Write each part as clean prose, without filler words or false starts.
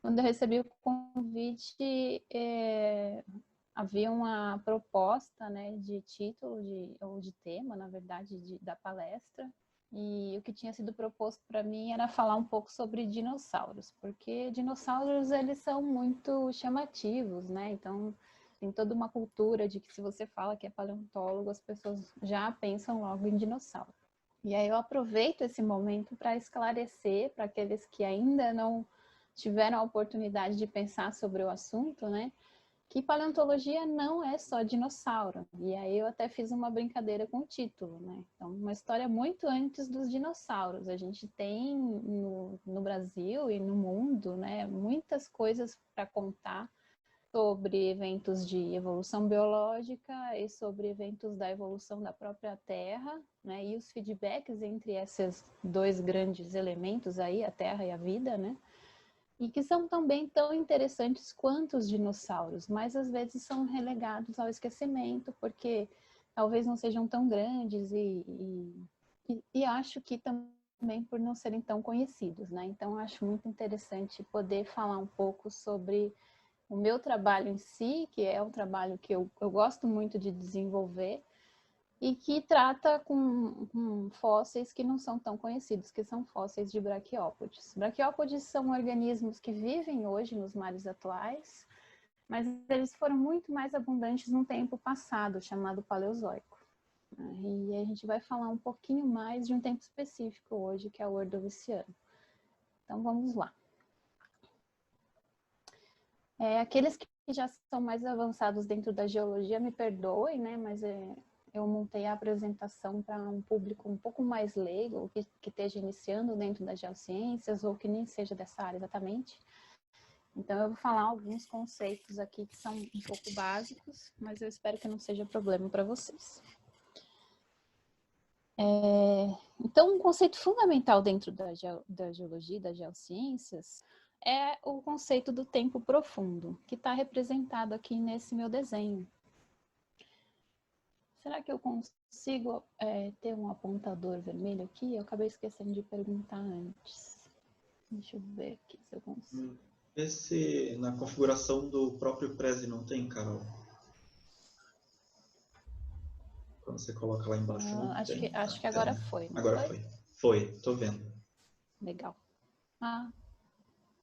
Quando eu recebi o convite, havia uma proposta, né, de título, ou de tema, na verdade, da palestra. E o que tinha sido proposto para mim era falar um pouco sobre dinossauros, porque dinossauros, eles são muito chamativos, né? Então, tem toda uma cultura de que se você fala que é paleontólogo, as pessoas já pensam logo em dinossauro. E aí eu aproveito esse momento para esclarecer para aqueles que ainda não tiveram a oportunidade de pensar sobre o assunto, né? Que paleontologia não é só dinossauro. E aí eu até fiz uma brincadeira com o título, né? Então, uma história muito antes dos dinossauros. A gente tem no Brasil e no mundo, né, muitas coisas para contar sobre eventos de evolução biológica e sobre eventos da evolução da própria Terra, né? E os feedbacks entre esses dois grandes elementos aí, a Terra e a vida, né? E que são também tão interessantes quanto os dinossauros, mas às vezes são relegados ao esquecimento, porque talvez não sejam tão grandes e acho que também por não serem tão conhecidos, né? Então, acho muito interessante poder falar um pouco sobre o meu trabalho em si, que é um trabalho que eu gosto muito de desenvolver, e que trata com fósseis que não são tão conhecidos, que são fósseis de braquiópodes. Braquiópodes são organismos que vivem hoje nos mares atuais, mas eles foram muito mais abundantes num tempo passado, chamado Paleozoico. E a gente vai falar um pouquinho mais de um tempo específico hoje, que é o Ordoviciano. Então, vamos lá. Aqueles que já são mais avançados dentro da geologia, me perdoem, né? Mas eu montei a apresentação para um público um pouco mais leigo, que esteja iniciando dentro das geociências ou que nem seja dessa área exatamente. Então, eu vou falar alguns conceitos aqui que são um pouco básicos, mas eu espero que não seja problema para vocês. Então, um conceito fundamental dentro da geologia e das geociências é o conceito do tempo profundo, que está representado aqui nesse meu desenho. Será que eu consigo ter um apontador vermelho aqui? Eu acabei esquecendo de perguntar antes. Deixa eu ver aqui se eu consigo. Vê se na configuração do próprio Prezi não tem, Carol. Quando você coloca lá embaixo, não tem. Acho que agora foi, não agora foi? Foi, tô vendo. Legal.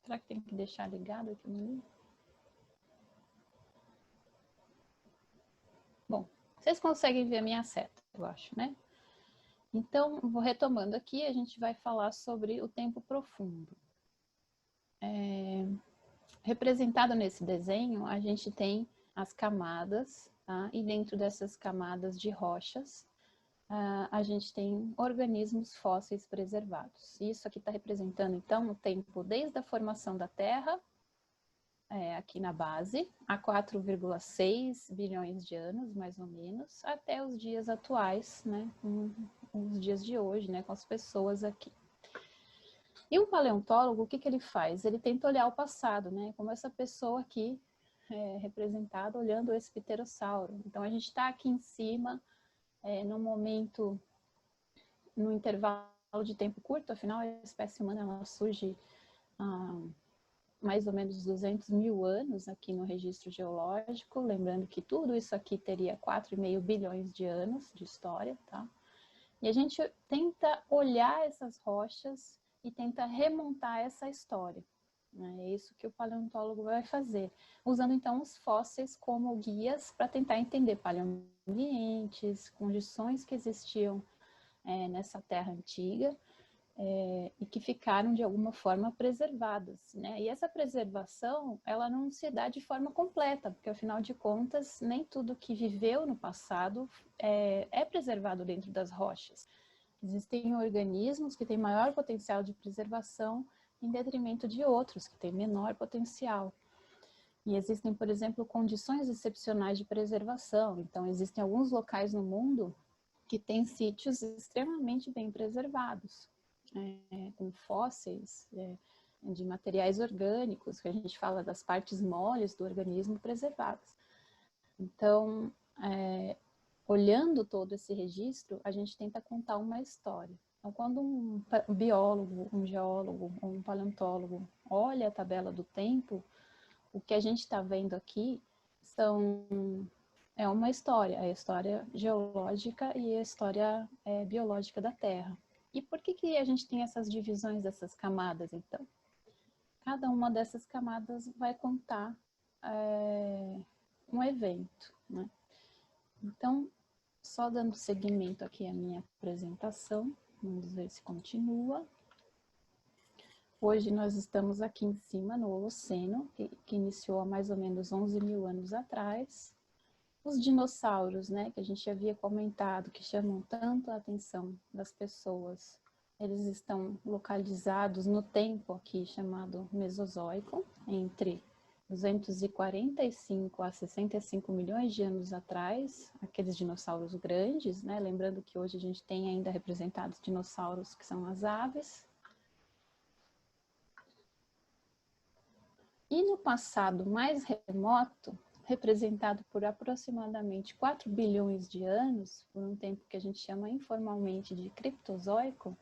Será que tem que deixar ligado aqui no meio? Bom, vocês conseguem ver a minha seta, eu acho, né? Então, vou retomando aqui, a gente vai falar sobre o tempo profundo. Representado nesse desenho, a gente tem as camadas, tá? E dentro dessas camadas de rochas, a gente tem organismos fósseis preservados. Isso aqui está representando, então, o tempo desde a formação da Terra, aqui na base, há 4,6 bilhões de anos, mais ou menos, até os dias atuais, né? Os dias de hoje, né? Com as pessoas aqui. E um paleontólogo, o que ele faz? Ele tenta olhar o passado, né? Como essa pessoa aqui representada olhando esse pterossauro. Então, a gente está aqui em cima, num momento, num intervalo de tempo curto, afinal, a espécie humana ela surge há mais ou menos 200 mil anos aqui no registro geológico, lembrando que tudo isso aqui teria 4,5 bilhões de anos de história, tá? E a gente tenta olhar essas rochas e tenta remontar essa história. É isso que o paleontólogo vai fazer, usando então os fósseis como guias para tentar entender paleoambientes, condições que existiam nessa terra antiga e que ficaram de alguma forma preservadas, né? E essa preservação, ela não se dá de forma completa, porque afinal de contas, nem tudo que viveu no passado é preservado dentro das rochas. Existem organismos que têm maior potencial de preservação em detrimento de outros que têm menor potencial. E existem, por exemplo, condições excepcionais de preservação. Então, existem alguns locais no mundo que têm sítios extremamente bem preservados, com fósseis de materiais orgânicos, que a gente fala das partes moles do organismo preservadas. Então, olhando todo esse registro, a gente tenta contar uma história. Então, quando um biólogo, um geólogo ou um paleontólogo olha a tabela do tempo, o que a gente está vendo aqui é uma história, a história geológica e a história biológica da Terra. E por que a gente tem essas divisões dessas camadas, então? Cada uma dessas camadas vai contar um evento, né? Então, só dando seguimento aqui à minha apresentação, vamos ver se continua. Hoje nós estamos aqui em cima no Holoceno, que iniciou há mais ou menos 11 mil anos atrás. Os dinossauros, né, que a gente havia comentado, que chamam tanto a atenção das pessoas, eles estão localizados no tempo aqui chamado Mesozoico, entre 245 a 65 milhões de anos atrás, aqueles dinossauros grandes, né? Lembrando que hoje a gente tem ainda representados dinossauros que são as aves. E no passado mais remoto, representado por aproximadamente 4 bilhões de anos, por um tempo que a gente chama informalmente de Criptozoico,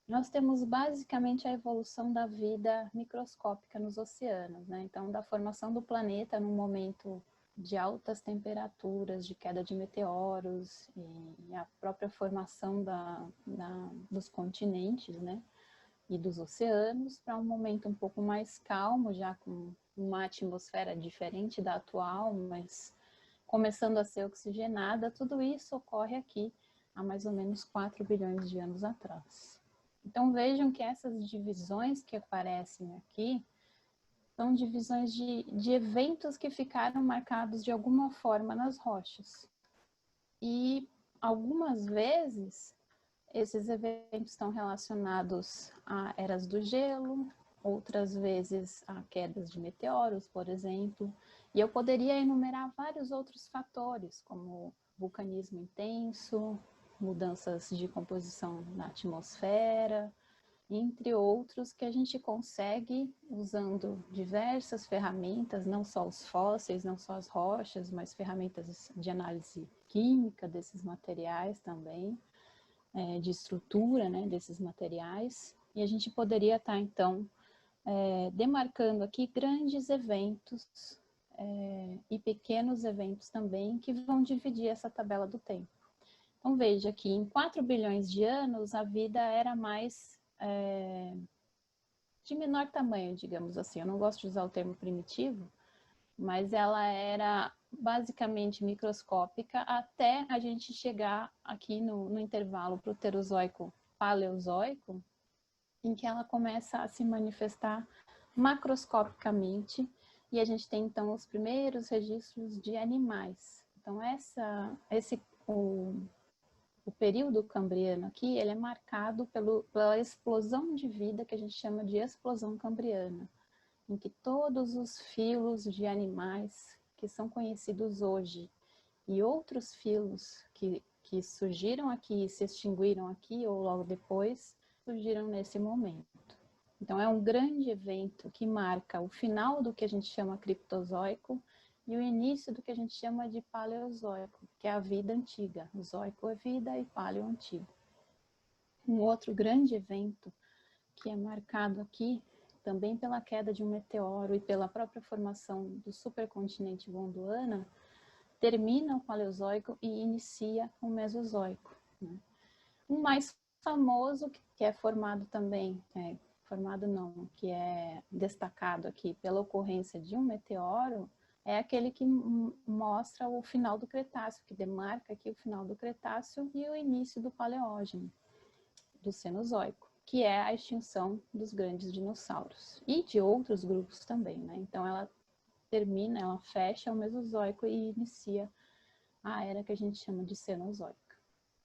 nós temos basicamente a evolução da vida microscópica nos oceanos, né? Então, da formação do planeta num momento de altas temperaturas, de queda de meteoros e a própria formação dos continentes, né? E dos oceanos, para um momento um pouco mais calmo, já com uma atmosfera diferente da atual, mas começando a ser oxigenada. Tudo isso ocorre aqui há mais ou menos 4 bilhões de anos atrás. Então vejam que essas divisões que aparecem aqui são divisões de eventos que ficaram marcados de alguma forma nas rochas. E algumas vezes esses eventos estão relacionados a eras do gelo, outras vezes a quedas de meteoros, por exemplo. E eu poderia enumerar vários outros fatores, como vulcanismo intenso, mudanças de composição na atmosfera, entre outros que a gente consegue, usando diversas ferramentas, não só os fósseis, não só as rochas, mas ferramentas de análise química desses materiais também, de estrutura, né, desses materiais. E a gente poderia estar, então, demarcando aqui grandes eventos e pequenos eventos também que vão dividir essa tabela do tempo. Então, veja que em 4 bilhões de anos, a vida era mais de menor tamanho, digamos assim. Eu não gosto de usar o termo primitivo, mas ela era basicamente microscópica até a gente chegar aqui no intervalo proterozoico paleozoico, em que ela começa a se manifestar macroscopicamente, e a gente tem então os primeiros registros de animais. Então o período cambriano aqui, ele é marcado pela explosão de vida que a gente chama de explosão cambriana, em que todos os filos de animais que são conhecidos hoje e outros filos que surgiram aqui e se extinguiram aqui ou logo depois, surgiram nesse momento. Então é um grande evento que marca o final do que a gente chama criptozoico e o início do que a gente chama de paleozoico, que é a vida antiga. O zoico é vida e paleo antigo. Um outro grande evento que é marcado aqui também pela queda de um meteoro e pela própria formação do supercontinente Gondwana, termina o Paleozoico e inicia o Mesozoico, né? O mais famoso, que é formado também, que é destacado aqui pela ocorrência de um meteoro, é aquele que mostra o final do Cretáceo, que demarca aqui o final do Cretáceo e o início do Paleógeno, do Cenozoico, que é a extinção dos grandes dinossauros e de outros grupos também, né? Então ela fecha o Mesozoico e inicia a era que a gente chama de Cenozoica.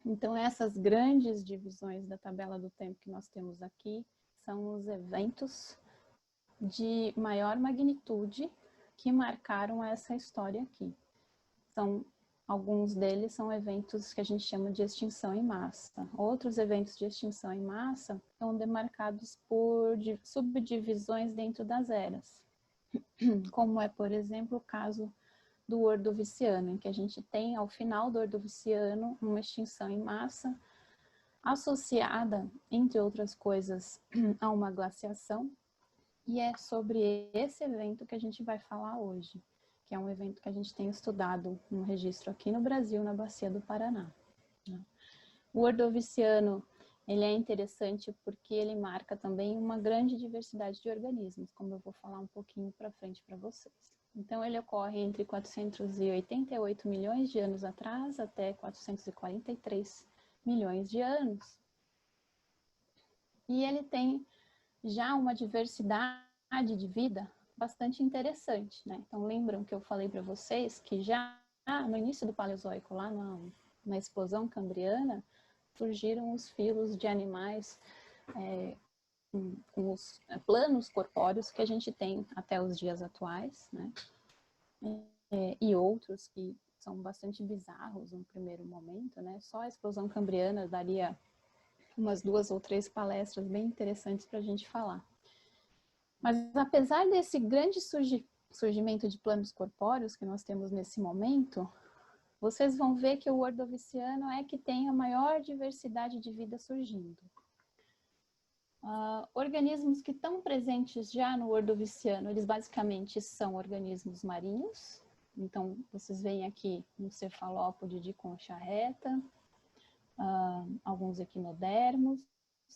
Então essas grandes divisões da tabela do tempo que nós temos aqui são os eventos de maior magnitude que marcaram essa história aqui. Alguns deles são eventos que a gente chama de extinção em massa. Outros eventos de extinção em massa são demarcados por subdivisões dentro das eras, como é, por exemplo, o caso do Ordoviciano, em que a gente tem, ao final do Ordoviciano, uma extinção em massa, associada, entre outras coisas, a uma glaciação, e é sobre esse evento que a gente vai falar hoje, que é um evento que a gente tem estudado no registro aqui no Brasil, na Bacia do Paraná. O Ordoviciano, ele é interessante porque ele marca também uma grande diversidade de organismos, como eu vou falar um pouquinho para frente para vocês. Então, ele ocorre entre 488 milhões de anos atrás até 443 milhões de anos. E ele tem já uma diversidade de vida bastante interessante, né? Então, lembram que eu falei para vocês que já no início do Paleozoico, lá na explosão cambriana, surgiram os filos de animais com os planos corpóreos que a gente tem até os dias atuais, né? E outros que são bastante bizarros no primeiro momento, né? Só a explosão cambriana daria umas 2 ou 3 palestras bem interessantes para a gente falar. Mas apesar desse grande surgimento de planos corpóreos que nós temos nesse momento, vocês vão ver que o Ordoviciano é que tem a maior diversidade de vida surgindo. Organismos que estão presentes já no Ordoviciano, eles basicamente são organismos marinhos. Então, vocês veem aqui um cefalópode de concha reta, alguns equinodermos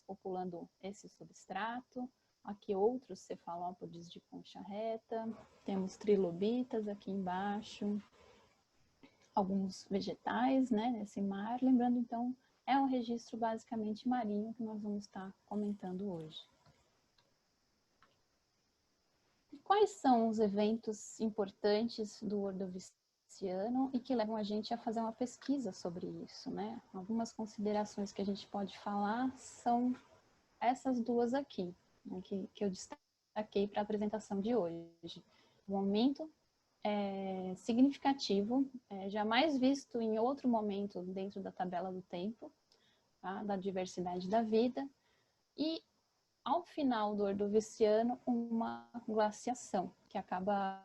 populando esse substrato. Aqui outros cefalópodes de concha reta, temos trilobitas aqui embaixo, alguns vegetais, né, nesse mar. Lembrando, então, é um registro basicamente marinho que nós vamos estar comentando hoje. Quais são os eventos importantes do Ordoviciano e que levam a gente a fazer uma pesquisa sobre isso, né? Algumas considerações que a gente pode falar são essas duas aqui, né, que eu destaquei para a apresentação de hoje. Um aumento significativo, jamais visto em outro momento dentro da tabela do tempo, tá, da diversidade da vida, e ao final do Ordoviciano, uma glaciação, que acaba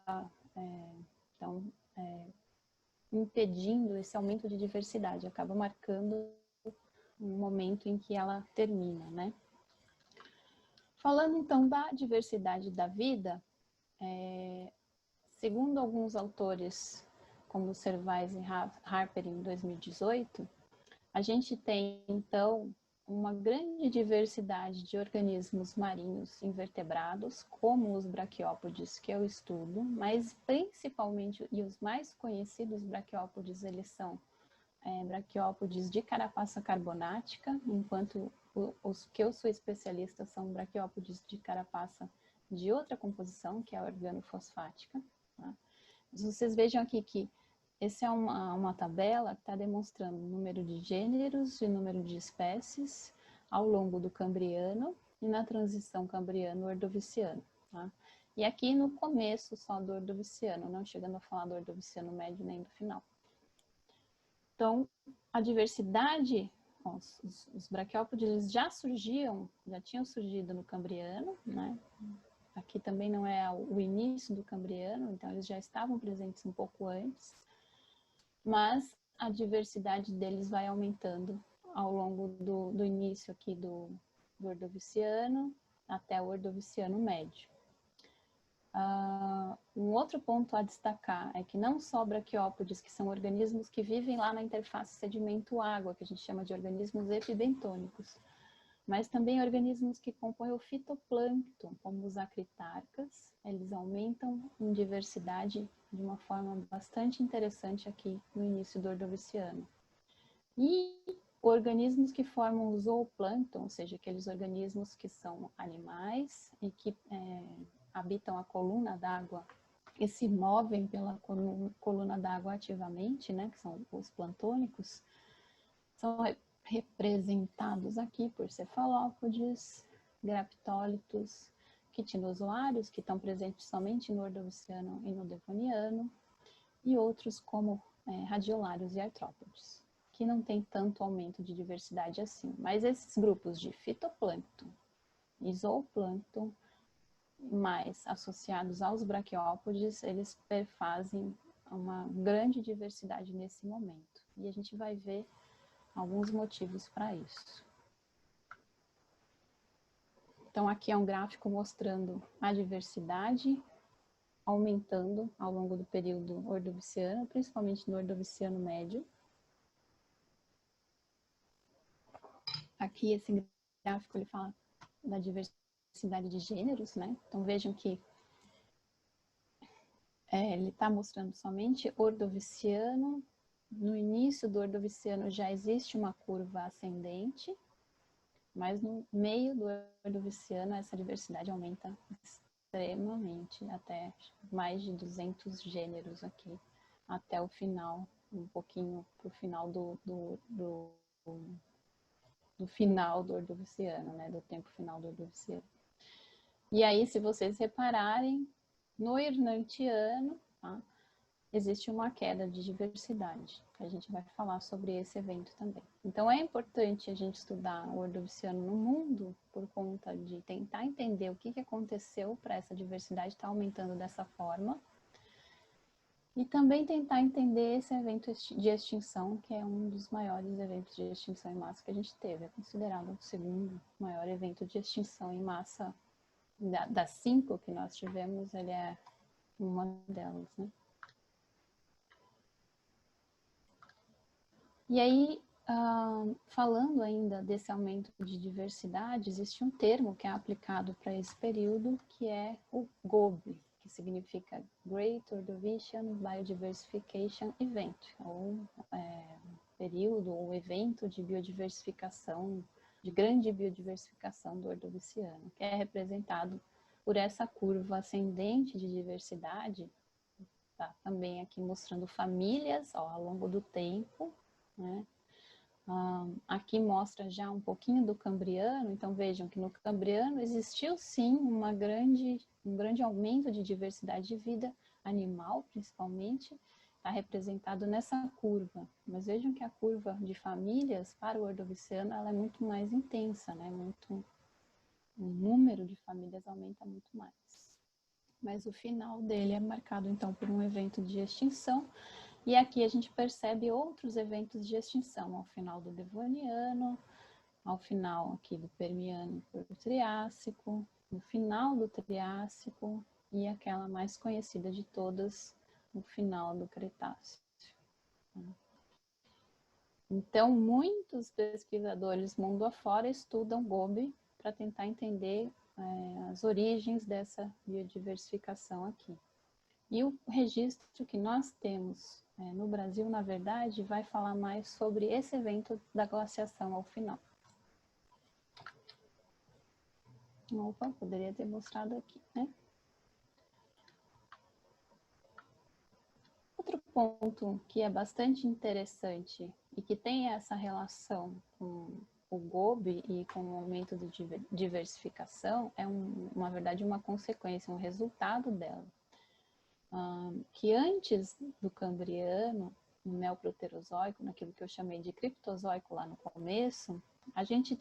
impedindo esse aumento de diversidade, acaba marcando um momento em que ela termina, né? Falando então da diversidade da vida, segundo alguns autores, como Servais e Harper em 2018, a gente tem então uma grande diversidade de organismos marinhos invertebrados, como os braquiópodes que eu estudo, mas principalmente, e os mais conhecidos braquiópodes, eles são braquiópodes de carapaça carbonática, enquanto os que eu sou especialista são braquiópodes de carapaça de outra composição, que é a organofosfática. Tá? Vocês vejam aqui que essa é uma tabela que está demonstrando o número de gêneros e número de espécies ao longo do Cambriano e na transição Cambriano-Ordoviciano. Tá? E aqui no começo só do Ordoviciano, não chegando a falar do Ordoviciano médio nem do final. Então, a diversidade, os braquiópodes já tinham surgido no Cambriano, né? Aqui também não é o início do Cambriano, então eles já estavam presentes um pouco antes, mas a diversidade deles vai aumentando ao longo do início aqui do Ordoviciano até o Ordoviciano médio. Um outro ponto a destacar é que não só braquiópodes, que são organismos que vivem lá na interface sedimento-água, que a gente chama de organismos epibentônicos, mas também organismos que compõem o fitoplâncton, como os acritarcas, eles aumentam em diversidade de uma forma bastante interessante aqui no início do Ordoviciano. E organismos que formam o zooplâncton, ou seja, aqueles organismos que são animais e que habitam a coluna d'água e se movem pela coluna d'água ativamente, né, que são os plantônicos, são representados aqui por cefalópodes, graptólitos, quitinozoários, que estão presentes somente no Ordoviciano e no Devoniano, e outros como radiolários e artrópodes, que não tem tanto aumento de diversidade assim. Mas esses grupos de fitoplâncton e zooplâncton, mais associados aos braquiópodes, eles perfazem uma grande diversidade nesse momento. E a gente vai ver alguns motivos para isso. Então, aqui é um gráfico mostrando a diversidade aumentando ao longo do período ordoviciano, principalmente no ordoviciano médio. Aqui, esse gráfico, ele fala da diversidade de gêneros, né? Então, vejam que ele está mostrando somente ordoviciano. No início do ordoviciano já existe uma curva ascendente, mas no meio do ordoviciano essa diversidade aumenta extremamente, até mais de 200 gêneros aqui, até o final, um pouquinho para o final do final do ordoviciano, né, do tempo final do ordoviciano. E aí, se vocês repararem, no hirnantiano, tá, existe uma queda de diversidade. A gente vai falar sobre esse evento também. Então, é importante a gente estudar o ordoviciano no mundo por conta de tentar entender o que aconteceu para essa diversidade estar aumentando dessa forma. E também tentar entender esse evento de extinção, que é um dos maiores eventos de extinção em massa que a gente teve. É considerado o segundo maior evento de extinção em massa. Das 5 que nós tivemos, ele é uma delas, né? E aí, falando ainda desse aumento de diversidade, existe um termo que é aplicado para esse período, que é o GOB, que significa Great Ordovician Biodiversification Event, ou período ou evento de biodiversificação, de grande biodiversificação do ordoviciano, que é representado por essa curva ascendente de diversidade, tá? Também aqui mostrando famílias ao longo do tempo, né? Aqui mostra já um pouquinho do Cambriano. Então vejam que no Cambriano existiu sim um grande aumento de diversidade de vida animal, principalmente, está representado nessa curva. Mas vejam que a curva de famílias para o ordoviciano ela é muito mais intensa, né? O número de famílias aumenta muito mais. Mas o final dele é marcado então por um evento de extinção. E aqui a gente percebe outros eventos de extinção, ao final do Devoniano, ao final aqui do Permiano para o Triássico, no final do Triássico e aquela mais conhecida de todas, no final do Cretáceo. Então, muitos pesquisadores mundo afora estudam GOB para tentar entender as origens dessa biodiversificação aqui. E o registro que nós temos no Brasil, na verdade, vai falar mais sobre esse evento da glaciação ao final. Opa, poderia ter mostrado aqui, né? Outro ponto que é bastante interessante e que tem essa relação com o GOB e com o aumento de diversificação é, na verdade, uma consequência, um resultado dela. Que antes do Cambriano, no Neoproterozoico, naquilo que eu chamei de Criptozoico lá no começo, a gente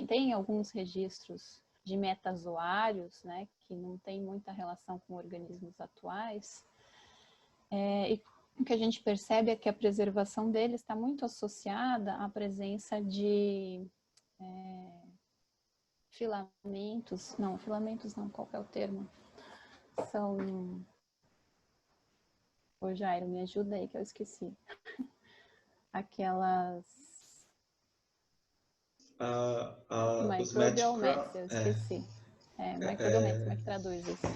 tem alguns registros de metazoários, né, que não tem muita relação com organismos atuais, e o que a gente percebe é que a preservação deles está muito associada à presença de filamentos não, qual que é o termo? São... Ô Jairo, me ajuda aí que eu esqueci. Aquelas... Microbiomets, eu esqueci. Microbiomets, como é que traduz isso?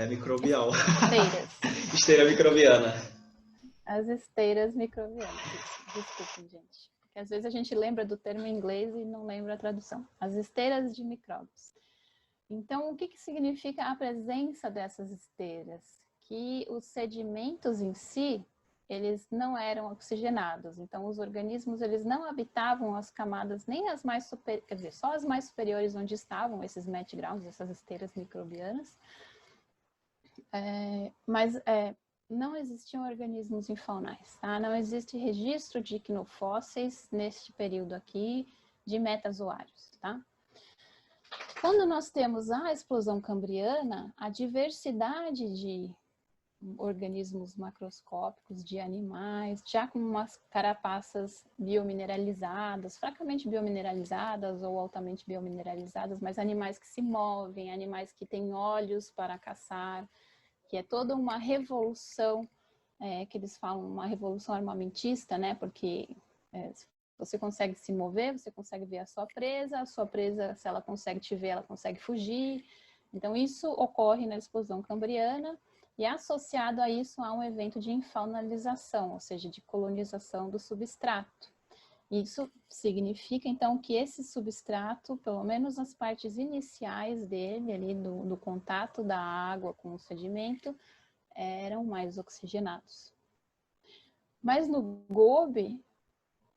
Microbial. Esteiras. Esteira microbiana. As esteiras microbianas. Desculpem, gente. Porque às vezes a gente lembra do termo em inglês e não lembra a tradução. As esteiras de micróbios. Então, o que significa a presença dessas esteiras? Que os sedimentos em si, eles não eram oxigenados. Então, os organismos, eles não habitavam as camadas, nem as mais superiores, quer dizer, só as mais superiores onde estavam esses metgrounds, essas esteiras microbianas. Mas não existiam organismos infaunais, tá? Não existe registro de icnofósseis neste período aqui de metazoários, tá? Quando nós temos a explosão cambriana, a diversidade organismos macroscópicos de animais, já com umas carapaças biomineralizadas, fracamente biomineralizadas ou altamente biomineralizadas, mas animais que se movem, animais que têm olhos para caçar, que é toda uma revolução, que eles falam uma revolução armamentista, né? Porque você consegue se mover, você consegue ver a sua presa, se ela consegue te ver, ela consegue fugir. Então, isso ocorre na explosão cambriana e associado a isso há um evento de infaunalização, ou seja, de colonização do substrato. Isso significa, então, que esse substrato, pelo menos as partes iniciais dele, ali do contato da água com o sedimento, eram mais oxigenados. Mas no Gobi,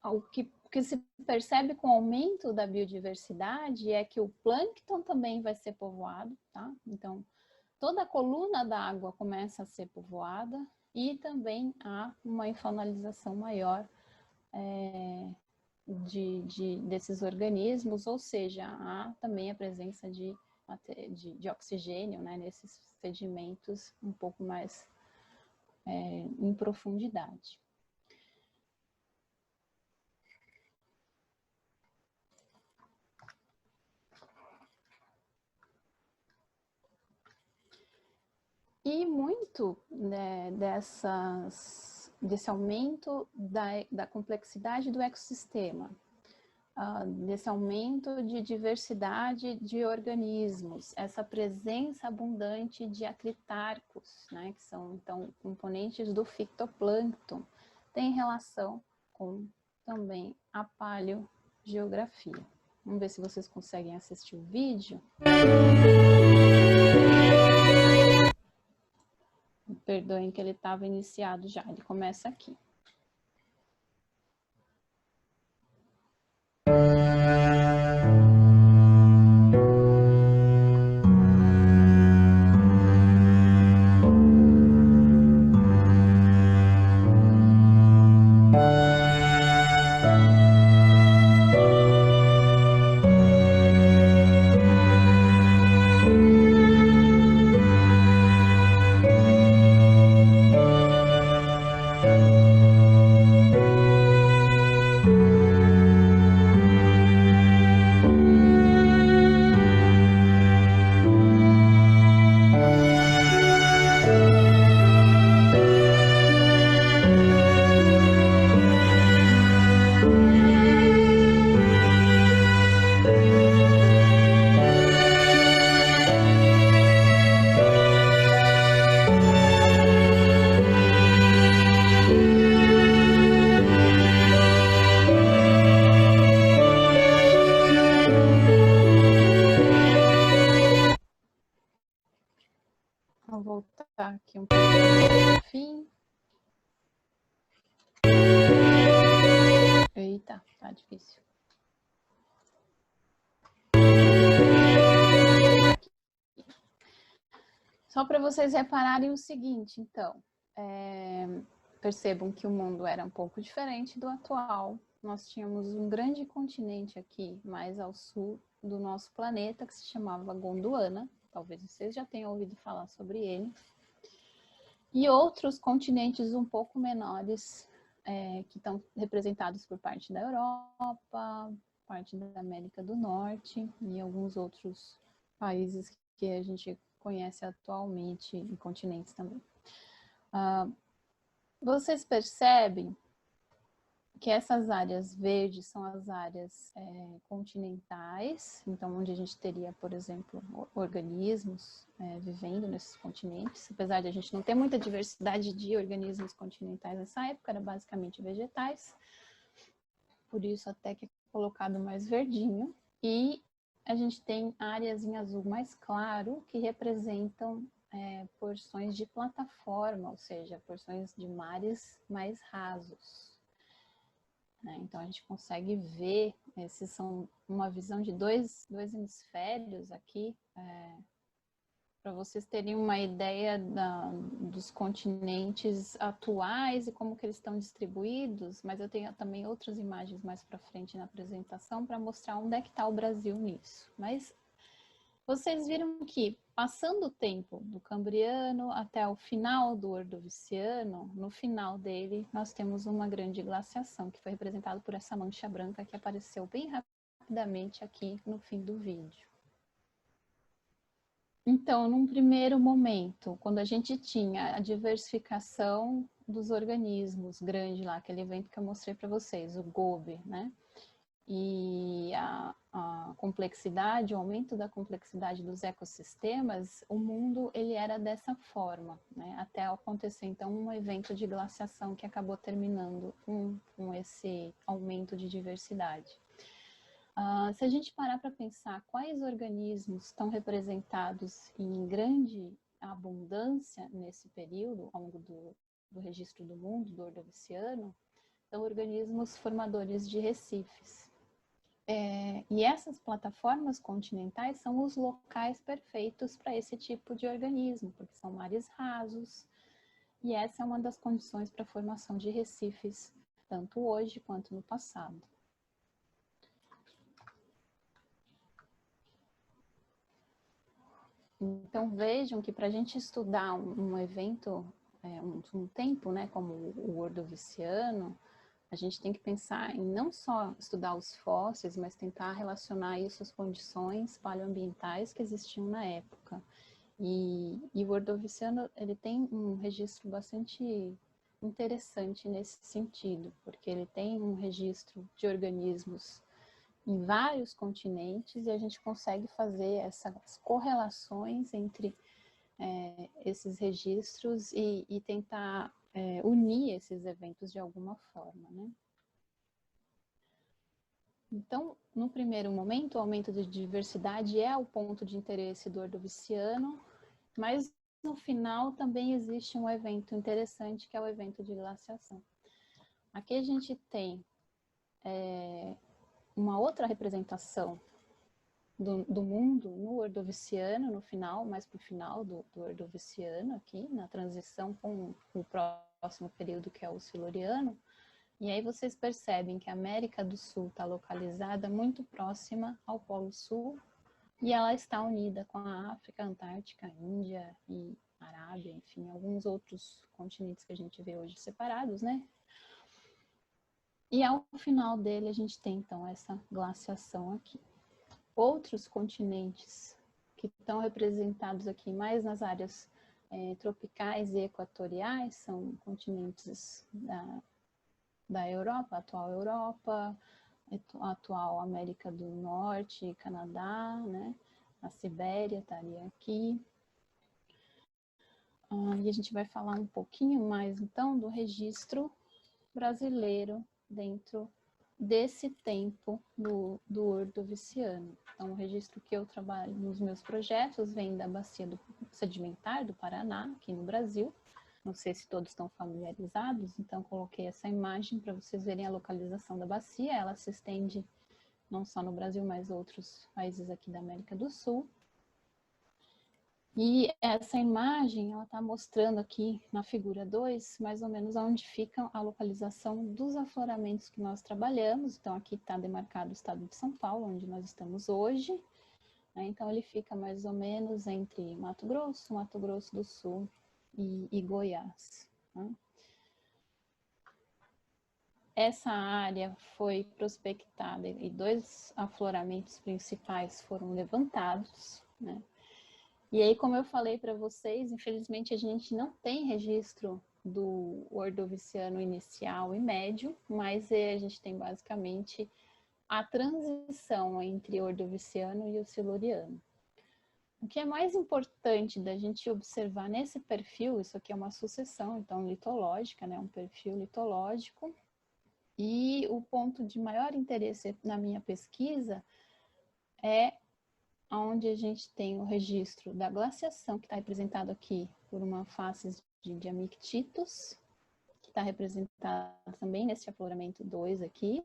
o que se percebe com o aumento da biodiversidade é que o plâncton também vai ser povoado, tá? Então, toda a coluna da água começa a ser povoada e também há uma infaunalização maior desses organismos, ou seja, há também a presença de oxigênio, né, nesses sedimentos um pouco mais em profundidade. E muito, né, desse aumento da complexidade do ecossistema, desse aumento de diversidade de organismos, essa presença abundante de acritarcos, né, que são, então, componentes do fitoplâncton, tem relação com também a paleogeografia. Vamos ver se vocês conseguem assistir o vídeo. Perdoem que ele estava iniciado já, ele começa aqui. Vou voltar aqui um pouquinho no fim. Eita, tá difícil. Só para vocês repararem o seguinte, então, percebam que o mundo era um pouco diferente do atual. Nós tínhamos um grande continente aqui, mais ao sul do nosso planeta, que se chamava Gondwana. Talvez vocês já tenham ouvido falar sobre ele. E outros continentes um pouco menores, que estão representados por parte da Europa, parte da América do Norte e alguns outros países que a gente conhece atualmente, em continentes também. Vocês percebem que essas áreas verdes são as áreas continentais, então onde a gente teria, por exemplo, organismos vivendo nesses continentes, apesar de a gente não ter muita diversidade de organismos continentais nessa época, era basicamente vegetais, por isso até que é colocado mais verdinho, e a gente tem áreas em azul mais claro que representam porções de plataforma, ou seja, porções de mares mais rasos. Então, a gente consegue ver, esses são uma visão de dois hemisférios aqui, para vocês terem uma ideia dos continentes atuais e como que eles estão distribuídos, mas eu tenho também outras imagens mais para frente na apresentação para mostrar onde é que está o Brasil nisso. Mas vocês viram que Passando o tempo do Cambriano até o final do Ordoviciano, no final dele nós temos uma grande glaciação, que foi representada por essa mancha branca que apareceu bem rapidamente aqui no fim do vídeo. Então, num primeiro momento, quando a gente tinha a diversificação dos organismos grande lá, aquele evento que eu mostrei para vocês, o GOBE, né? E a complexidade, o aumento da complexidade dos ecossistemas, o mundo ele era dessa forma, né? Até acontecer então um evento de glaciação que acabou terminando com esse aumento de diversidade. Se a gente parar para pensar quais organismos estão representados em grande abundância nesse período, ao longo do registro do mundo, do Ordoviciano, são organismos formadores de recifes. E essas plataformas continentais são os locais perfeitos para esse tipo de organismo, porque são mares rasos, e essa é uma das condições para a formação de recifes, tanto hoje quanto no passado. Então vejam que para a gente estudar um evento, um tempo, né, como o Ordoviciano, a gente tem que pensar em não só estudar os fósseis, mas tentar relacionar isso às condições paleoambientais que existiam na época. E o Ordoviciano, ele tem um registro bastante interessante nesse sentido, porque ele tem um registro de organismos em vários continentes e a gente consegue fazer essas correlações entre esses registros e tentar unir esses eventos de alguma forma, né? Então, no primeiro momento, o aumento de diversidade é o ponto de interesse do Ordoviciano, mas no final também existe um evento interessante, que é o evento de glaciação. Aqui a gente tem uma outra representação do mundo no Ordoviciano, no final, mais para o final do Ordoviciano, aqui, na transição com o próximo período, que é o Siluriano. E aí vocês percebem que a América do Sul está localizada muito próxima ao Polo Sul, e ela está unida com a África, a Antártica, a Índia e a Arábia, enfim, alguns outros continentes que a gente vê hoje separados, né? E ao final dele a gente tem então essa glaciação aqui. Outros continentes que estão representados aqui mais nas áreas tropicais e equatoriais são continentes da Europa, a atual América do Norte, Canadá, né? A Sibéria estaria aqui. E a gente vai falar um pouquinho mais então do registro brasileiro dentro desse tempo do Ordoviciano. Então, o registro que eu trabalho nos meus projetos vem da bacia sedimentar do Paraná, aqui no Brasil. Não sei se todos estão familiarizados, então coloquei essa imagem para vocês verem a localização da bacia. Ela se estende não só no Brasil, mas outros países aqui da América do Sul. E essa imagem, ela está mostrando aqui na figura 2, mais ou menos onde fica a localização dos afloramentos que nós trabalhamos. Então, aqui está demarcado o estado de São Paulo, onde nós estamos hoje. Né? Então, ele fica mais ou menos entre Mato Grosso do Sul e Goiás. Né? Essa área foi prospectada e 2 afloramentos principais foram levantados, né? E aí, como eu falei para vocês, infelizmente a gente não tem registro do Ordoviciano inicial e médio, mas a gente tem basicamente a transição entre o Ordoviciano e o Siluriano. O que é mais importante da gente observar nesse perfil, isso aqui é uma sucessão, então, litológica, né, um perfil litológico, e o ponto de maior interesse na minha pesquisa é onde a gente tem o registro da glaciação, que está representado aqui por uma face de Diamictitus, que está representado também nesse afloramento 2 aqui,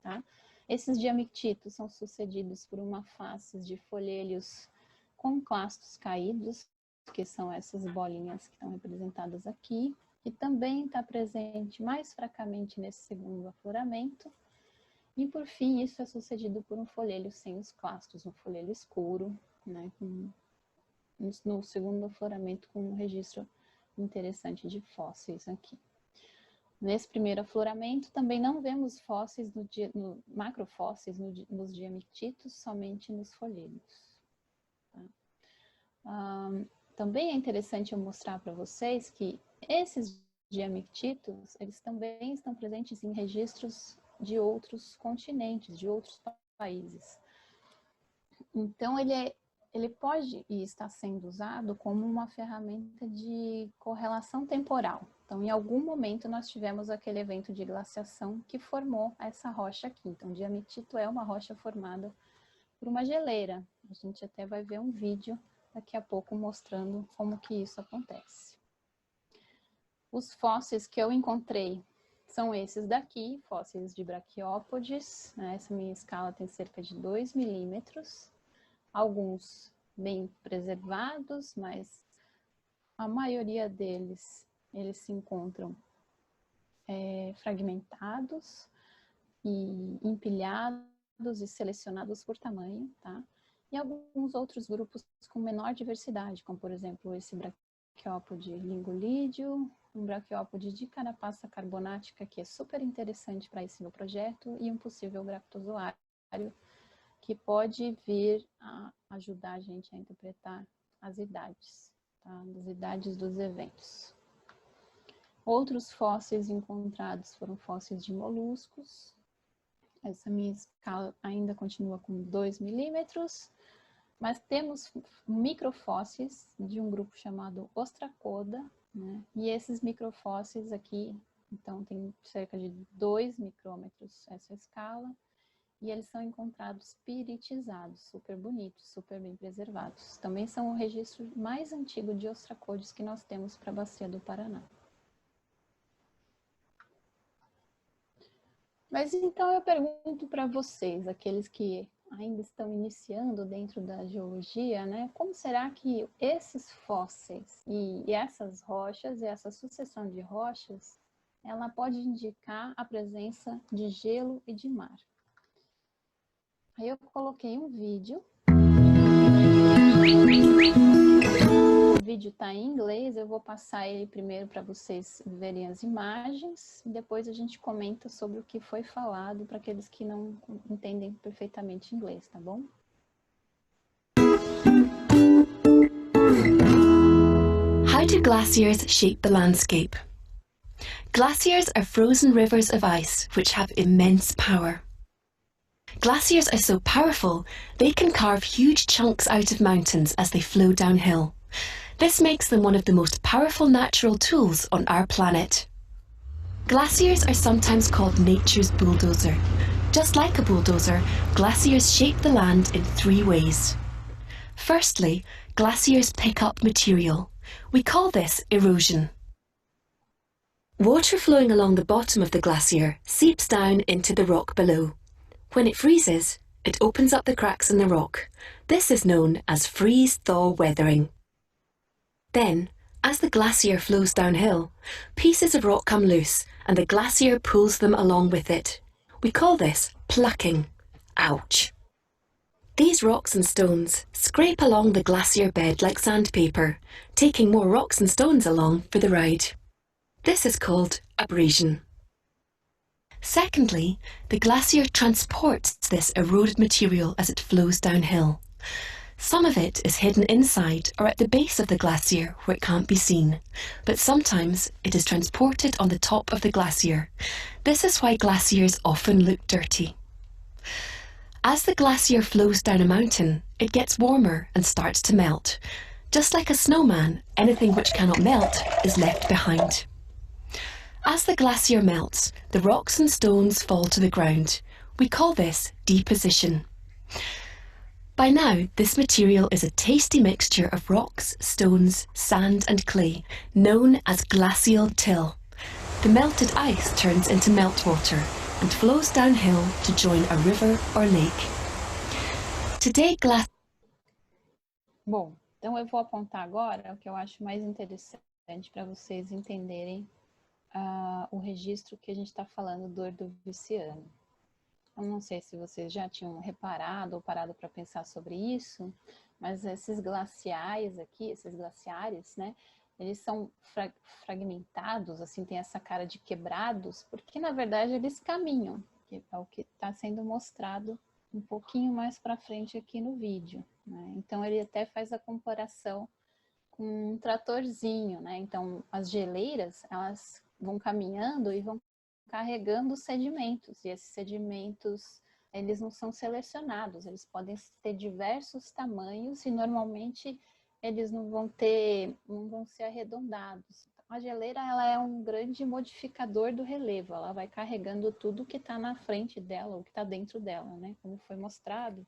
tá? Esses Diamictitus são sucedidos por uma face de folheiros com clastos caídos, que são essas bolinhas que estão representadas aqui, e também está presente mais fracamente nesse segundo afloramento. E, por fim, isso é sucedido por um folhelho sem os clastos, um folhelho escuro, né, com no segundo afloramento com um registro interessante de fósseis aqui. Nesse primeiro afloramento, também não vemos fósseis, macrofósseis nos diamictitos, somente nos folíolos. Tá? Também é interessante eu mostrar para vocês que esses diamictitos, eles também estão presentes em registros de outros continentes, de outros países. Então, ele pode e está sendo usado como uma ferramenta de correlação temporal. Então, em algum momento, nós tivemos aquele evento de glaciação que formou essa rocha aqui. Então, o diamictito é uma rocha formada por uma geleira. A gente até vai ver um vídeo daqui a pouco mostrando como que isso acontece. Os fósseis que eu encontrei são esses daqui, fósseis de braquiópodes, né? Essa minha escala tem cerca de 2 milímetros. Alguns bem preservados, mas a maioria deles, eles se encontram fragmentados e empilhados e selecionados por tamanho, tá? E alguns outros grupos com menor diversidade, como por exemplo esse braquiópode lingulídeo, um braquiópode de carapaça carbonática, que é super interessante para esse meu projeto, e um possível graptozoário, que pode vir a ajudar a gente a interpretar as idades, tá? As idades dos eventos. Outros fósseis encontrados foram fósseis de moluscos. Essa minha escala ainda continua com 2 milímetros, mas temos microfósseis de um grupo chamado Ostracoda, né? E esses microfósseis aqui, então, tem cerca de 2 micrômetros essa escala, e eles são encontrados piritizados, super bonitos, super bem preservados. Também são o registro mais antigo de ostracodes que nós temos para a bacia do Paraná. Mas então eu pergunto para vocês, aqueles que ainda estão iniciando dentro da geologia, né? Como será que esses fósseis e essas rochas, e essa sucessão de rochas, ela pode indicar a presença de gelo e de mar? Aí eu coloquei um vídeo. O vídeo está em inglês, eu vou passar ele primeiro para vocês verem as imagens, e depois a gente comenta sobre o que foi falado para aqueles que não entendem perfeitamente inglês, tá bom? How do glaciers shape the landscape? Glaciers are frozen rivers of ice which have immense power. Glaciers are so powerful, they can carve huge chunks out of mountains as they flow downhill. This makes them one of the most powerful natural tools on our planet. Glaciers are sometimes called nature's bulldozer. Just like a bulldozer, glaciers shape the land in 3 ways. Firstly, glaciers pick up material. We call this erosion. Water flowing along the bottom of the glacier seeps down into the rock below. When it freezes, it opens up the cracks in the rock. This is known as freeze-thaw weathering. Then, as the glacier flows downhill, pieces of rock come loose and the glacier pulls them along with it. We call this plucking. Ouch! These rocks and stones scrape along the glacier bed like sandpaper, taking more rocks and stones along for the ride. This is called abrasion. Secondly, the glacier transports this eroded material as it flows downhill. Some of it is hidden inside or at the base of the glacier where it can't be seen, but sometimes it is transported on the top of the glacier. This is why glaciers often look dirty. As the glacier flows down a mountain, it gets warmer and starts to melt. Just like a snowman, anything which cannot melt is left behind. As the glacier melts, the rocks and stones fall to the ground. We call this deposition. By now, this material is a tasty mixture of rocks, stones, sand and clay, known as glacial till. The melted ice turns into meltwater and flows downhill to join a river or lake. Today, Bom, então eu vou apontar agora o que eu acho mais interessante para vocês entenderem o registro que a gente está falando do Ordoviciano. Eu não sei se vocês já tinham reparado ou parado para pensar sobre isso, mas esses glaciais aqui, esses glaciares, né, eles são fragmentados, assim, tem essa cara de quebrados, porque na verdade eles caminham, que é o que está sendo mostrado um pouquinho mais para frente aqui no vídeo, né? Então ele até faz a comparação com um tratorzinho, né? Então as geleiras, elas vão caminhando e vão carregando sedimentos, e esses sedimentos, eles não são selecionados, eles podem ter diversos tamanhos e normalmente eles não vão ser arredondados. A geleira, ela é um grande modificador do relevo, ela vai carregando tudo que está na frente dela, ou que está dentro dela, né? Como foi mostrado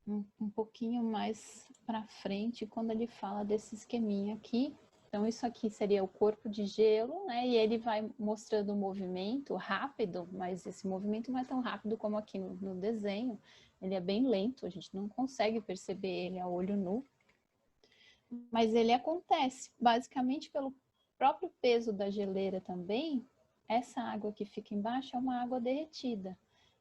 um pouquinho mais para frente, quando ele fala desse esqueminha aqui. Então, isso aqui seria o corpo de gelo, né? E ele vai mostrando o movimento rápido, mas esse movimento não é tão rápido como aqui no desenho. Ele é bem lento, a gente não consegue perceber ele a olho nu. Mas ele acontece, basicamente pelo próprio peso da geleira também. Essa água que fica embaixo é uma água derretida.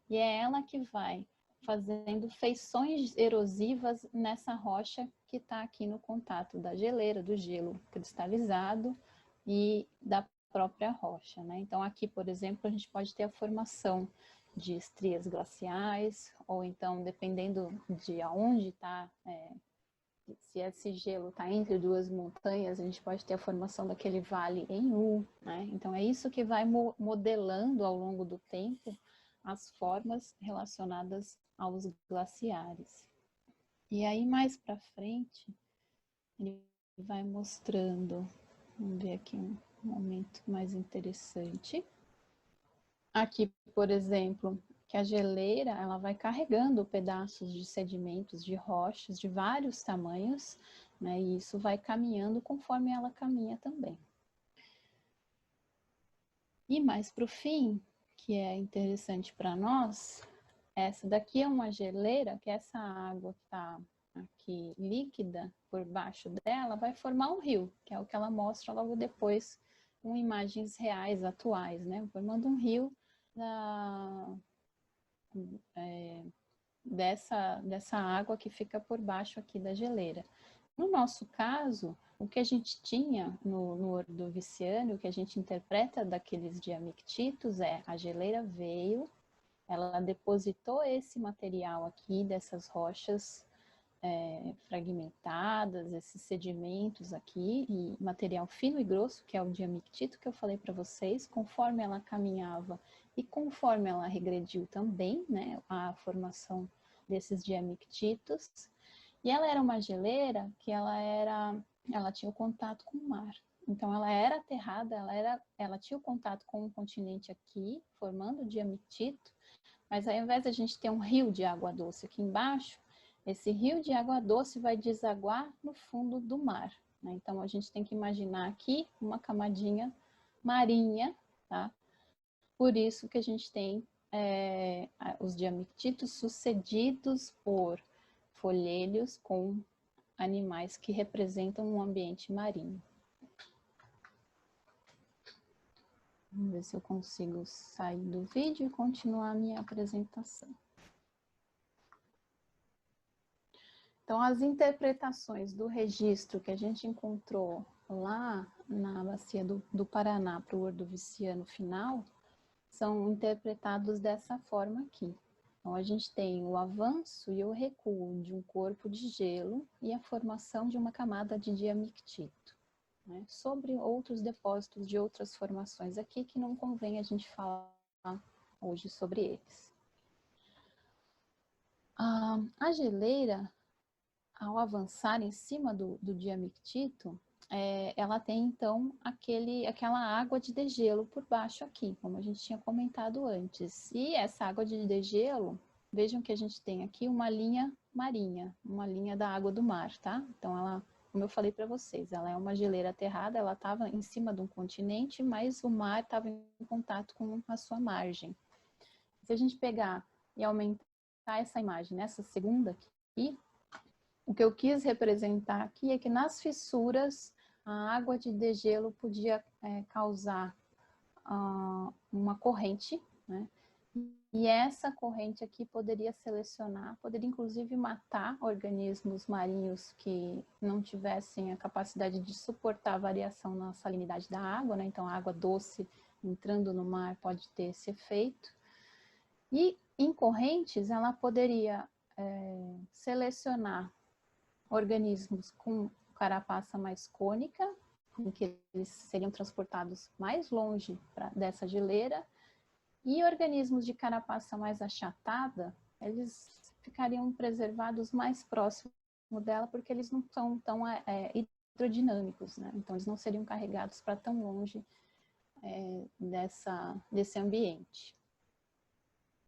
E é ela que vai fazendo feições erosivas nessa rocha que está aqui no contato da geleira, do gelo cristalizado e da própria rocha, né? Então aqui, por exemplo, a gente pode ter a formação de estrias glaciais, ou então, dependendo de aonde está, se esse gelo está entre duas montanhas, a gente pode ter a formação daquele vale em U, né? Então é isso que vai modelando ao longo do tempo as formas relacionadas aos glaciares. E aí mais para frente, ele vai mostrando, vamos ver aqui um momento mais interessante. Aqui, por exemplo, que a geleira, ela vai carregando pedaços de sedimentos, de rochas, de vários tamanhos, né? E isso vai caminhando conforme ela caminha também. E mais para o fim, que é interessante para nós, essa daqui é uma geleira, que essa água que está aqui líquida por baixo dela vai formar um rio, que é o que ela mostra logo depois com imagens reais, atuais, né? Formando um rio dessa água que fica por baixo aqui da geleira. No nosso caso, o que a gente tinha no Ordoviciano, o que a gente interpreta daqueles diamictitos é a geleira veio, ela depositou esse material aqui dessas rochas fragmentadas, esses sedimentos aqui, e material fino e grosso, que é o diamictito que eu falei para vocês, conforme ela caminhava e conforme ela regrediu também, né, a formação desses diamictitos. E ela era uma geleira que ela tinha o contato com o mar. Então ela era aterrada, ela tinha o contato com o continente aqui, formando o diamictito, mas ao invés de a gente ter um rio de água doce aqui embaixo, esse rio de água doce vai desaguar no fundo do mar, né? Então a gente tem que imaginar aqui uma camadinha marinha, tá? Por isso que a gente tem os diamictitos sucedidos por folheiros com animais que representam um ambiente marinho. Vamos ver se eu consigo sair do vídeo e continuar a minha apresentação. Então, as interpretações do registro que a gente encontrou lá na bacia do Paraná para o Ordoviciano final são interpretados dessa forma aqui. Então, a gente tem o avanço e o recuo de um corpo de gelo e a formação de uma camada de diamictito, né, sobre outros depósitos de outras formações aqui que não convém a gente falar hoje sobre eles. A geleira, ao avançar em cima do diamictito, ela tem então aquela água de degelo por baixo aqui, como a gente tinha comentado antes. E essa água de degelo, vejam que a gente tem aqui uma linha marinha, uma linha da água do mar, tá? Então ela, como eu falei para vocês, ela é uma geleira aterrada, ela estava em cima de um continente, mas o mar estava em contato com a sua margem. Se a gente pegar e aumentar essa imagem nessa segunda aqui, o que eu quis representar aqui é que nas fissuras a água de degelo podia causar uma corrente, né? E essa corrente aqui poderia selecionar, poderia inclusive matar organismos marinhos que não tivessem a capacidade de suportar a variação na salinidade da água, né? Então a água doce entrando no mar pode ter esse efeito. E em correntes ela poderia selecionar organismos com carapaça mais cônica, em que eles seriam transportados mais longe dessa geleira, e organismos de carapaça mais achatada, eles ficariam preservados mais próximo dela, porque eles não são tão hidrodinâmicos, né? Então eles não seriam carregados para tão longe desse ambiente.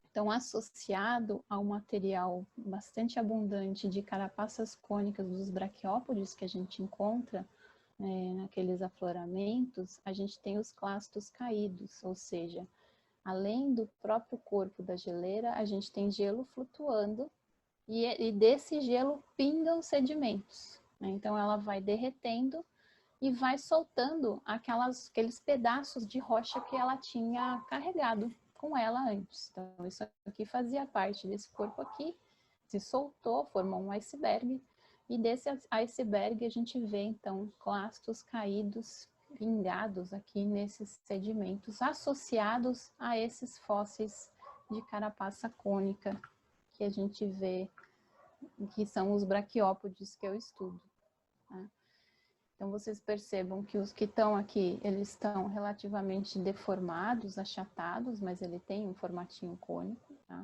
Então, associado ao material bastante abundante de carapaças cônicas dos braquiópodes que a gente encontra naqueles afloramentos, a gente tem os clastos caídos, ou seja, além do próprio corpo da geleira, a gente tem gelo flutuando e desse gelo pingam sedimentos, né? Então, ela vai derretendo e vai soltando aqueles pedaços de rocha que ela tinha carregado com ela antes. Então, isso aqui fazia parte desse corpo aqui, se soltou, formou um iceberg, e desse iceberg a gente vê, então, clastos caídos, pingados aqui nesses sedimentos, associados a esses fósseis de carapaça cônica que a gente vê, que são os braquiópodes que eu estudo, né? Então, vocês percebam que os que estão aqui, eles estão relativamente deformados, achatados, mas ele tem um formatinho cônico, tá?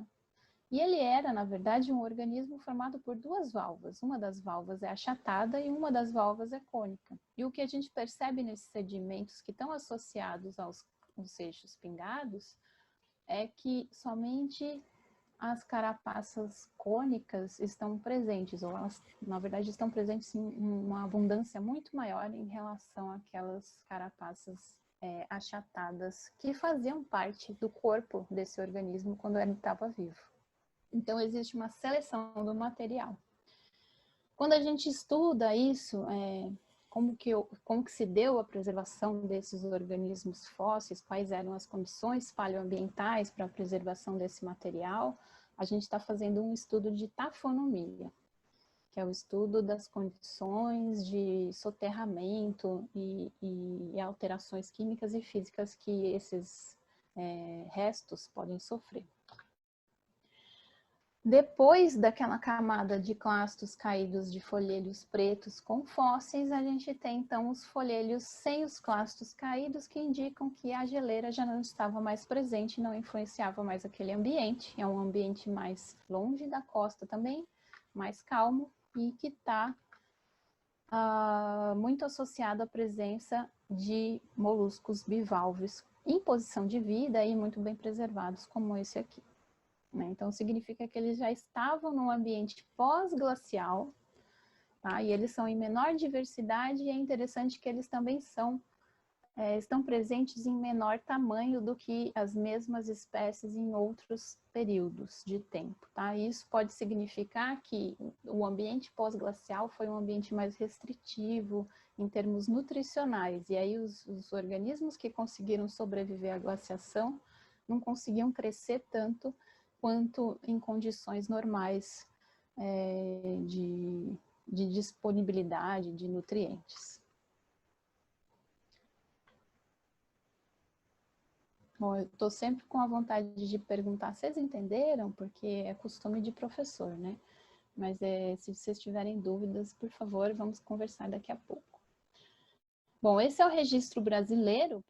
E ele era, na verdade, um organismo formado por duas válvulas. Uma das válvulas é achatada e uma das válvulas é cônica. E o que a gente percebe nesses sedimentos que estão associados aos eixos pingados é que somente as carapaças cônicas estão presentes, ou elas, na verdade, estão presentes em uma abundância muito maior em relação àquelas carapaças achatadas que faziam parte do corpo desse organismo quando ele estava vivo. Então, existe uma seleção do material. Quando a gente estuda isso, como que se deu a preservação desses organismos fósseis, quais eram as condições paleoambientais para a preservação desse material, a gente está fazendo um estudo de tafonomia, que é o estudo das condições de soterramento e alterações químicas e físicas que esses restos podem sofrer. Depois daquela camada de clastos caídos de folhelhos pretos com fósseis, a gente tem então os folhelhos sem os clastos caídos, que indicam que a geleira já não estava mais presente, não influenciava mais aquele ambiente. É um ambiente mais longe da costa também, mais calmo, e que está muito associado à presença de moluscos bivalves em posição de vida e muito bem preservados, como esse aqui. Então, significa que eles já estavam num ambiente pós-glacial, tá? E eles são em menor diversidade, e é interessante que eles também estão presentes em menor tamanho do que as mesmas espécies em outros períodos de tempo, tá? E isso pode significar que o ambiente pós-glacial foi um ambiente mais restritivo em termos nutricionais, e aí os organismos que conseguiram sobreviver à glaciação não conseguiam crescer tanto quanto em condições normais de disponibilidade de nutrientes. Bom, eu estou sempre com a vontade de perguntar, vocês entenderam? Porque é costume de professor, né? Mas se vocês tiverem dúvidas, por favor, vamos conversar daqui a pouco. Bom, esse é o registro brasileiro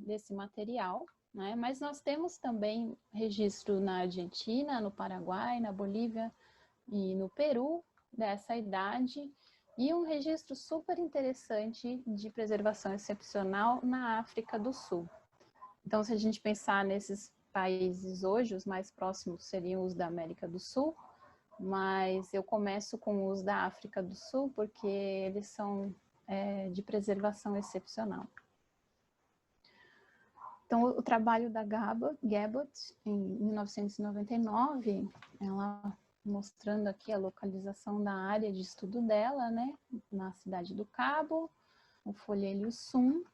desse material, né? Mas nós temos também registro na Argentina, no Paraguai, na Bolívia e no Peru dessa idade, e um registro super interessante de preservação excepcional na África do Sul. Então, se a gente pensar nesses países hoje, os mais próximos seriam os da América do Sul, mas eu começo com os da África do Sul porque eles são de preservação excepcional. Então, o trabalho da Gabbott, em 1999, ela mostrando aqui a localização da área de estudo dela, né, na cidade do Cabo, o folhelho Sum,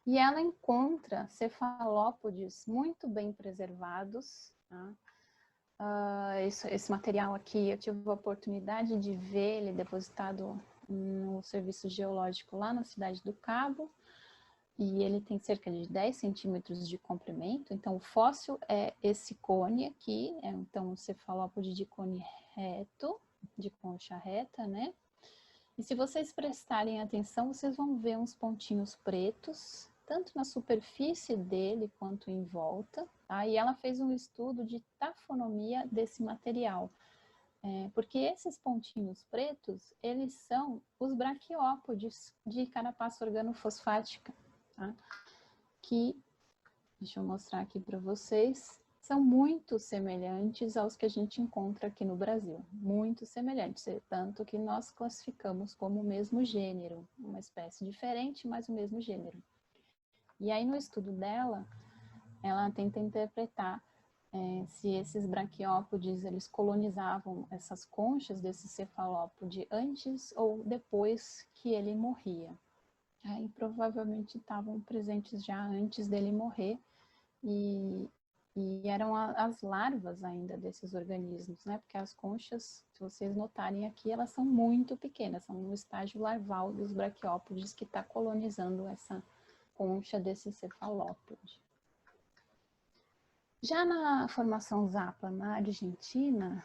e ela encontra cefalópodes muito bem preservados Tá? Esse material aqui, eu tive a oportunidade de ver ele depositado no Serviço Geológico lá na Cidade do Cabo, e ele tem cerca de 10 centímetros de comprimento. Então, o fóssil é esse cone aqui, então o cefalópode de cone reto, de concha reta, né? E se vocês prestarem atenção, vocês vão ver uns pontinhos pretos, tanto na superfície dele quanto em volta. Tá? E ela fez um estudo de tafonomia desse material, porque esses pontinhos pretos, eles são os braquiópodes de carapaça organofosfática, tá? Que, deixa eu mostrar aqui para vocês, são muito semelhantes aos que a gente encontra aqui no Brasil, muito semelhantes, tanto que nós classificamos como o mesmo gênero, uma espécie diferente, mas o mesmo gênero. E aí no estudo dela, ela tenta interpretar se esses braquiópodes, eles colonizavam essas conchas desse cefalópode antes ou depois que ele morria. Aí provavelmente estavam presentes já antes dele morrer, e eram as larvas ainda desses organismos, né? Porque as conchas, se vocês notarem aqui, elas são muito pequenas, são no estágio larval dos braquiópodes que está colonizando essa concha desse cefalópode. Já na formação Zapa na Argentina,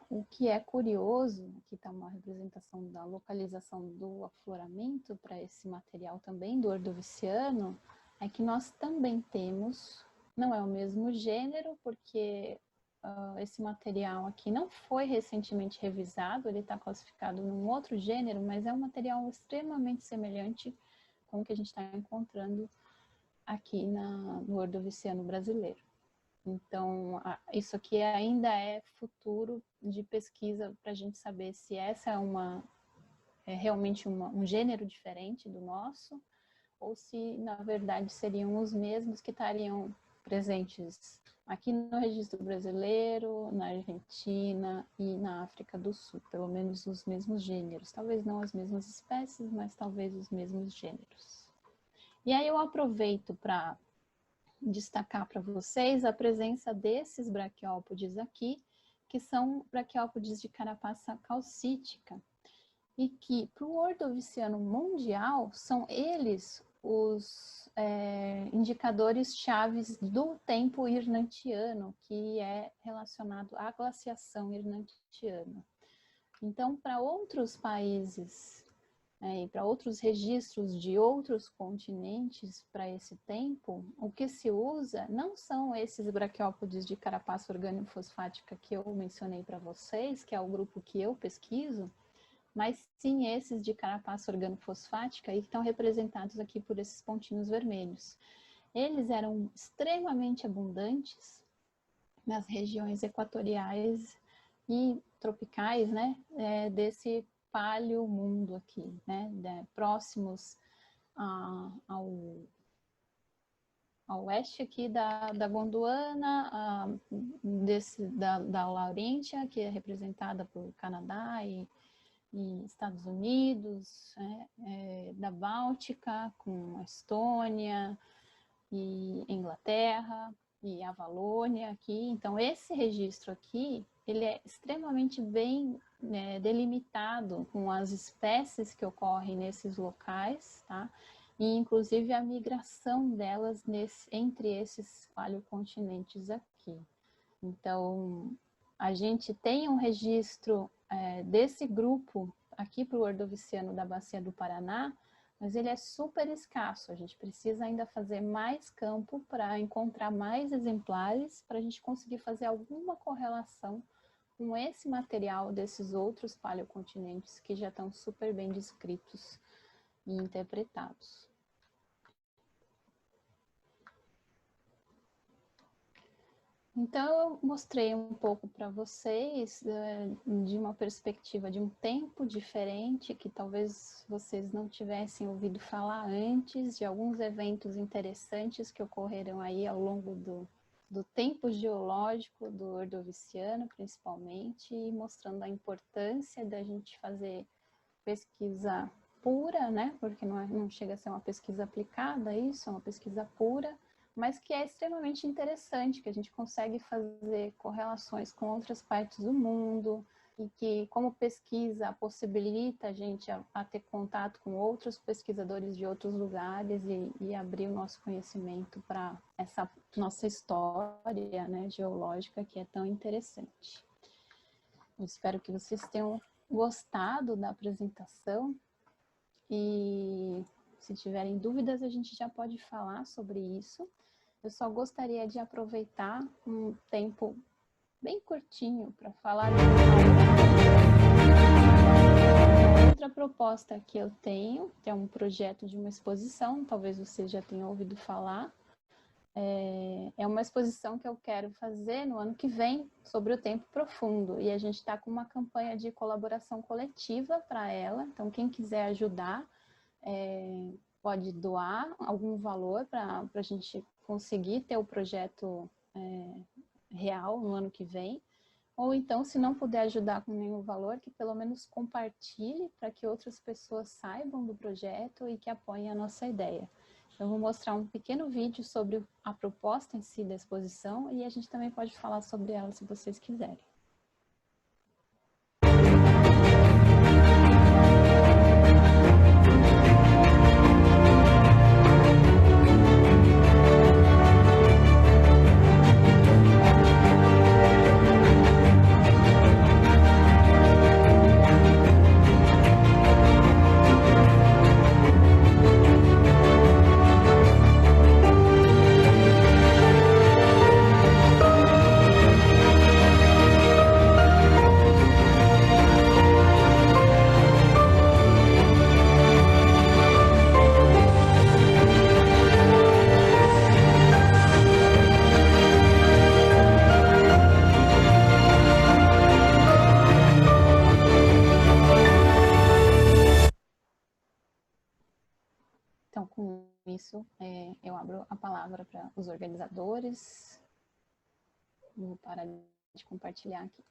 o que é curioso, aqui está uma representação da localização do afloramento para esse material também do Ordoviciano, é que nós também temos, não é o mesmo gênero, porque esse material aqui não foi recentemente revisado, ele está classificado num outro gênero, mas é um material extremamente semelhante com o que a gente está encontrando aqui no Ordoviciano brasileiro. Então, isso aqui ainda é futuro de pesquisa para a gente saber se essa é realmente um gênero diferente do nosso, ou se, na verdade, seriam os mesmos que estariam presentes aqui no registro brasileiro, na Argentina e na África do Sul, pelo menos os mesmos gêneros. Talvez não as mesmas espécies, mas talvez os mesmos gêneros. E aí eu aproveito para destacar para vocês a presença desses braquiópodes aqui, que são braquiópodes de carapaça calcítica, e que, para o Ordoviciano mundial, são eles os indicadores chaves do tempo hirnantiano, que é relacionado à glaciação hirnantiana. Então, para outros países e para outros registros de outros continentes para esse tempo, o que se usa não são esses braquiópodes de carapaça organofosfática que eu mencionei para vocês, que é o grupo que eu pesquiso, mas sim esses de carapaça organofosfática e que estão representados aqui por esses pontinhos vermelhos. Eles eram extremamente abundantes nas regiões equatoriais e tropicais, né, desse paleo mundo aqui, né, próximos ao oeste aqui da Gondwana, da Laurentia, que é representada por Canadá e Estados Unidos, da Báltica, com a Estônia e Inglaterra e a Valônia aqui. Então, esse registro aqui, ele é extremamente bem delimitado com as espécies que ocorrem nesses locais, tá? E inclusive a migração delas entre esses paleocontinentes aqui. Então, a gente tem um registro desse grupo aqui para o Ordoviciano da Bacia do Paraná, mas ele é super escasso. A gente precisa ainda fazer mais campo para encontrar mais exemplares, para a gente conseguir fazer alguma correlação com esse material desses outros paleocontinentes que já estão super bem descritos e interpretados. Então, eu mostrei um pouco para vocês de uma perspectiva de um tempo diferente, que talvez vocês não tivessem ouvido falar antes, de alguns eventos interessantes que ocorreram aí ao longo do tempo geológico do Ordoviciano, principalmente, e mostrando a importância da gente fazer pesquisa pura, né? Porque não chega a ser uma pesquisa aplicada, isso é uma pesquisa pura, mas que é extremamente interessante, que a gente consegue fazer correlações com outras partes do mundo, e que, como pesquisa, possibilita a gente a ter contato com outros pesquisadores de outros lugares e abrir o nosso conhecimento para essa nossa história, né, geológica, que é tão interessante. Eu espero que vocês tenham gostado da apresentação e, se tiverem dúvidas, a gente já pode falar sobre isso. Eu só gostaria de aproveitar um tempo bem curtinho para falar de uma outra proposta que eu tenho, que é um projeto de uma exposição, talvez vocês já tenham ouvido falar. É uma exposição que eu quero fazer no ano que vem sobre o tempo profundo, e a gente está com uma campanha de colaboração coletiva para ela, então quem quiser ajudar pode doar algum valor para a gente conseguir ter o projeto real no ano que vem, ou então, se não puder ajudar com nenhum valor, que pelo menos compartilhe para que outras pessoas saibam do projeto e que apoiem a nossa ideia. Eu vou mostrar um pequeno vídeo sobre a proposta em si da exposição e a gente também pode falar sobre ela se vocês quiserem. Então, com isso, eu abro a palavra para os organizadores. Vou parar de compartilhar aqui.